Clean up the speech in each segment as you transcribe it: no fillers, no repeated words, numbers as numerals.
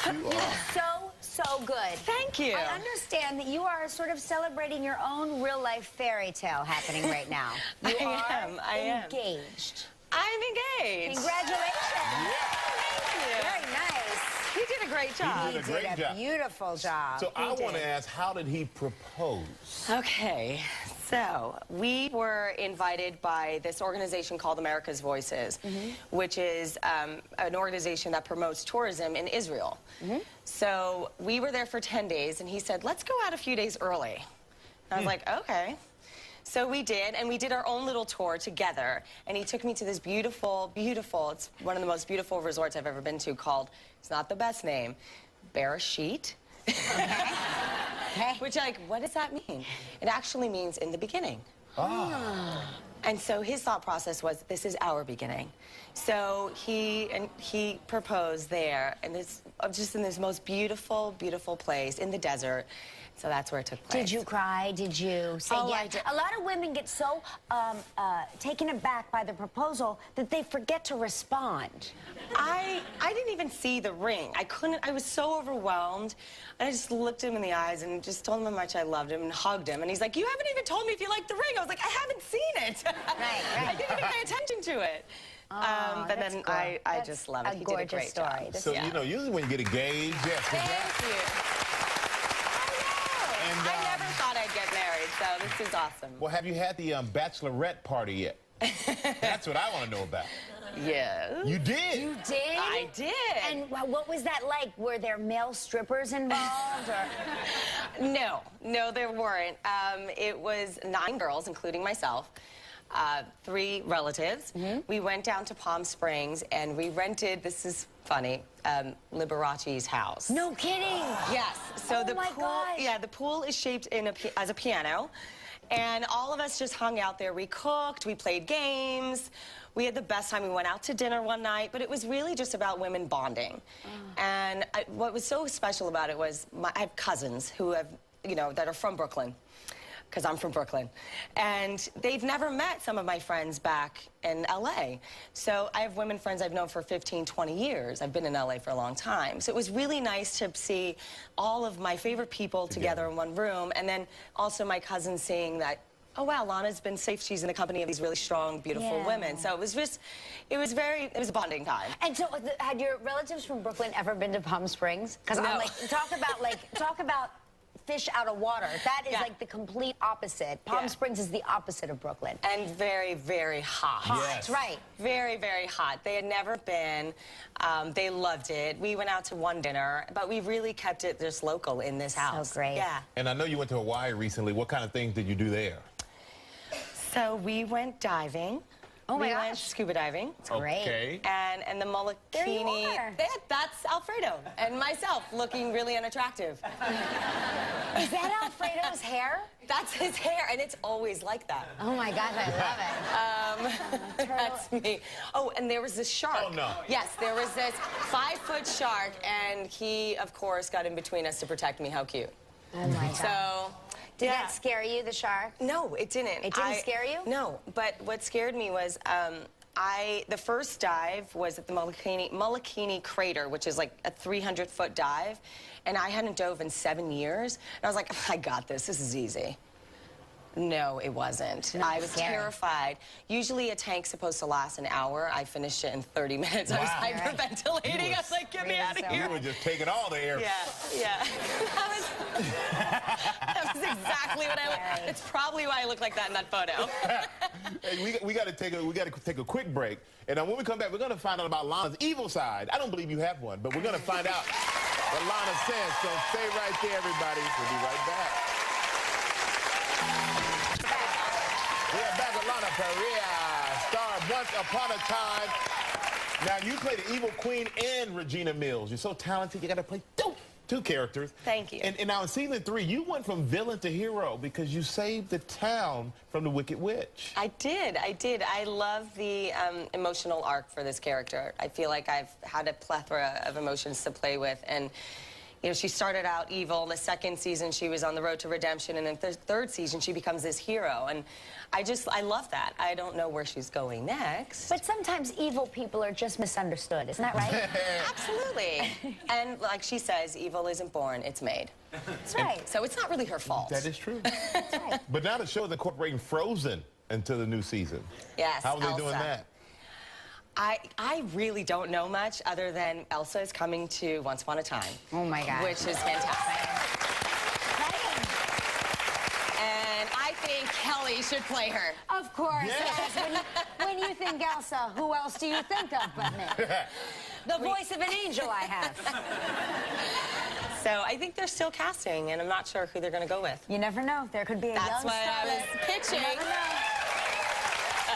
Yes, you are. So good. Thank you. I understand that you are sort of celebrating your own real-life fairy tale happening right now. You I am engaged. I'm engaged. Congratulations. Yeah. Thank you. Very nice. He did a great job. He did a great job. Beautiful job. So I want to ask, how did he propose? Okay, so we were invited by this organization called America's Voices, which is an organization that promotes tourism in Israel. So we were there for 10 days, and he said, let's go out a few days early. And I was like, okay. So we did, and we did our own little tour together, and he took me to this beautiful, it's one of the most beautiful resorts I've ever been to called, it's not the best name, Bereshit. Okay. Which, like, what does that mean? It actually means in the beginning. Ah. And so his thought process was, this is our beginning. So he proposed there, and it's just in this most beautiful, beautiful place in the desert. So that's where it took place. Did you cry? Did you say Oh, yes? I did. A lot of women get so taken aback by the proposal that they forget to respond. I didn't even see the ring. I was so overwhelmed. And I just looked him in the eyes and just told him how much I loved him and hugged him. And he's like, you haven't even told me if you liked the ring. I was like, I haven't seen it. Right. I didn't even pay attention to it. But then cool. I just love it. He did a great story. job. So, you know, usually when you get engaged, yes, Thank you. And, I never thought I'd get married, so this is awesome. well, have you had the bachelorette party yet? That's what I want to know about. Yeah. You did? You did? I did. And what was that like? Were there male strippers involved? Or? No, there weren't. It was 9 girls, including myself. 3 relatives. We went down to Palm Springs and we rented, this is funny, Liberace's house. No kidding. Yes. So the my pool, gosh. yeah, the pool is shaped as a piano, and all of us just hung out there. We cooked, we played games, we had the best time. We went out to dinner one night, but it was really just about women bonding. And what was so special about it was I have cousins who have, you know, that are from Brooklyn, because I'm from Brooklyn. And they've never met some of my friends back in LA. So I have women friends I've known for 15, 20 years. I've been in LA for a long time. So it was really nice to see all of my favorite people together in one room. And then also my cousins seeing that, oh wow, Lana's been safe. She's in the company of these really strong, beautiful women. So it was just, it was a bonding time. And so, had your relatives from Brooklyn ever been to Palm Springs? Because I'm like, talk about fish out of water. That is like the complete opposite. Palm Springs is the opposite of Brooklyn. And very, very hot. Yes. Right. Very, very hot. They had never been. They loved it. We went out to one dinner, but we really kept it just local in this house. So great. Yeah. And I know you went to Hawaii recently. What kind of things did you do there? So we went diving. Oh my we went gosh. scuba diving. It's great. Okay. And the Molokini. There you are. That's Alfredo and myself looking really unattractive. Is that Alfredo's hair? That's his hair, and it's always like that. Oh my gosh, I love it. That's me. Oh, and there was this shark. Oh, no. Yes, there was this 5-foot shark, and he, of course, got in between us to protect me. How cute. Oh my god. So, Did that scare you, the shark? No, it didn't. It didn't scare you? No, but what scared me was the first dive was at the Molokini crater, which is like a 300-foot dive, and I hadn't dove in 7 years. And I was like, I got this. This is easy. No, it wasn't. I was terrified. Usually a tank's supposed to last an hour. I finished it in 30 minutes. I was hyperventilating. I was like, get me out of here. You were just taking all the air. Yeah. That was exactly what I looked. It's probably why I look like that in that photo. Hey, we got to take a quick break, and when we come back, we're going to find out about Lana's evil side. I don't believe you have one, but we're going to find out what Lana says. So stay right there, everybody. We'll be right back. We are back with Lana Parrilla, star of Once Upon a Time. Now, you play the evil queen and Regina Mills. You're so talented, you got to play two characters. Thank you. And now in season 3, you went from villain to hero because you saved the town from the Wicked Witch. I did. I love the emotional arc for this character. I feel like I've had a plethora of emotions to play with, and you know, she started out evil. The second season, she was on the road to redemption, and then the third season, she becomes this hero. And I love that. I don't know where she's going next. But sometimes evil people are just misunderstood, isn't that right? Absolutely. And like she says, evil isn't born, it's made. That's right. So it's not really her fault. That is true. That's right. But now the show is incorporating Frozen into the new season. Yes, How are they Elsa. doing that? I really don't know much other than Elsa is coming to Once Upon a Time. Oh, my God. Which is fantastic. And I think Kelly should play her. Of course, Yes. yes. When you think Elsa, who else do you think of but me? The voice of an angel I have. So I think they're still casting, and I'm not sure who they're going to go with. You never know. There could be a That's young what I was starlet. pitching. You never know.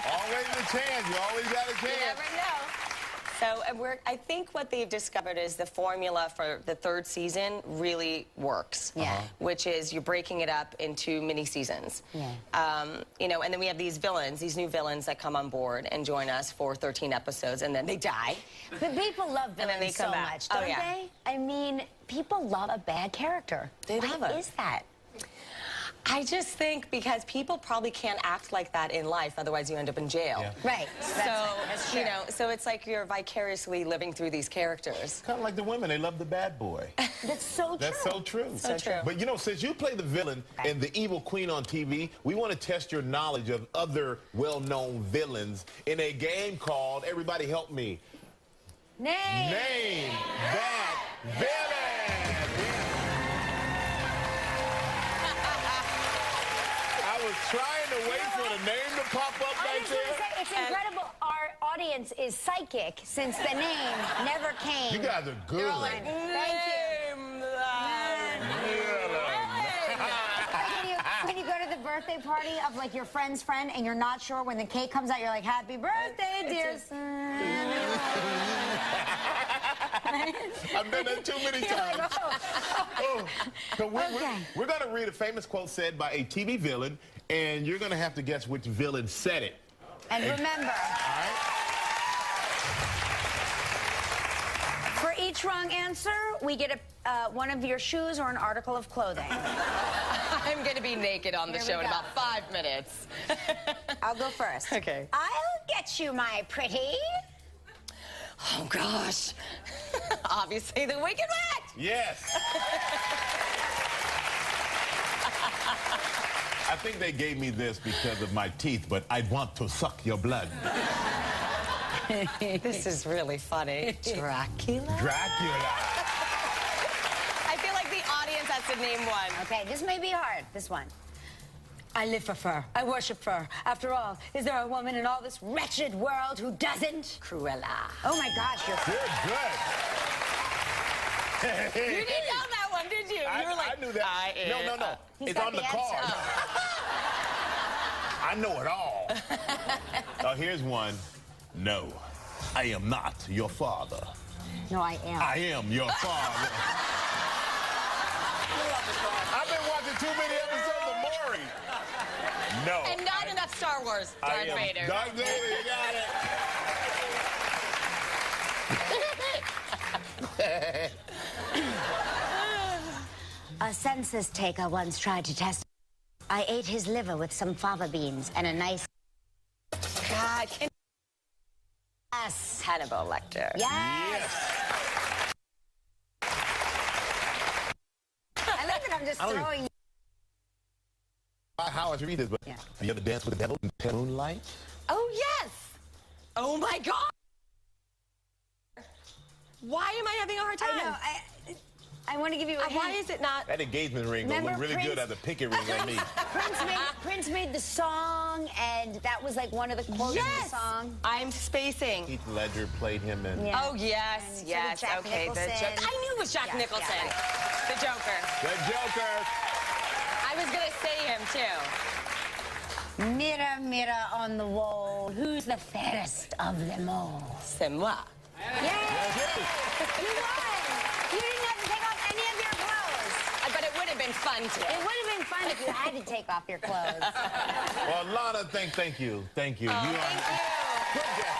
Always a chance. You always got a You chance. never know. So I think what they've discovered is the formula for the third season really works. Yeah. Which is you're breaking it up into mini seasons. Yeah. You know, and then we have these villains, these new villains that come on board and join us for 13 episodes, and then they die. But people love And then they villains come so back. much, Oh, don't yeah. they? I mean, people love a bad character. They Why love it. is that? I just think because people probably can't act like that in life, otherwise you end up in jail. Yeah. Right. So, true. you know, so it's like you're vicariously living through these characters. Kind of like the women. They love the bad boy. That's so true. That's so true. So true. But you know, since you play the villain and the evil queen on TV, we want to test your knowledge of other well-known villains in a game called Everybody Help Me. Name that villain. I was trying to wait for the name to pop up I right was going to there. say, it's incredible. Our audience is psychic since the name never came. You guys are good. Thank you. When you go to the birthday party of like your friend's friend and you're not sure when the cake comes out, you're like, happy birthday, dear son. I've done that too many times. Oh. So we're going to read a famous quote said by a TV villain, and you're going to have to guess which villain said it. And remember, All right? for each wrong answer, we get one of your shoes or an article of clothing. I'm going to be naked on the Here we show in go. about 5 minutes. I'll go first. Okay. I'll get you, my pretty. Oh, gosh. Obviously, the Wicked Witch. Yes. I think they gave me this because of my teeth, but I want to suck your blood. This is really funny. Dracula? Dracula. I feel like the audience has to name one. Okay, this may be hard, this one. I live for fur. I worship fur. After all, is there a woman in all this wretched world who doesn't? Cruella. Oh my gosh, you're Good. You didn't know that one, did you? You were like, I knew that. No. He's It's got on the the card. answer. I know it all. Oh, here's one. No, I am not your father. No, I am. I am your father. I've been watching too many episodes of Maury. No. And not enough Star Wars. I Darth am Vader. Darth Vader, you got it. A census taker once tried to test. I ate his liver with some fava beans and a nice. God, can Yes. Hannibal Lecter. Yes. I love that I'm just throwing. How I should read this, but Yeah. you ever dance with the devil in pale moonlight? Oh, yes. Oh, my God. Why am I having a hard time? I know. I want to give you a Why hint. is it not? That engagement ring gonna look Remember really good Prince? as a picket ring like me. Prince made the song, and that was like one of the quotes of the song. I'm spacing. Heath Ledger played him in. Yeah. Oh, yes, And so did yes. Jack Okay, the Nicholson. Joker. I knew it was Jack Yeah, Nicholson. yeah. The Joker. The Joker. I was going to say him, too. Mirror, mirror on the wall, who's the fairest of them all? C'est moi. Yay! You won! You didn't have to take off any of your clothes. But it would have been fun, It too. would have been fun if you had to take off your clothes. Well, Lana, thank you. Thank you. Thank you. Good guess.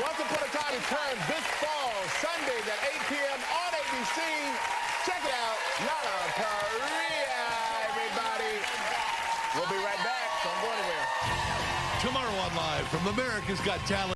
Once Upon a Time returns this fall, Sundays at 8 p.m. on ABC. be seen. Check it out. Lana Parrilla, everybody. We'll be right back. Don't go anywhere. Tomorrow on Live from America's Got Talent.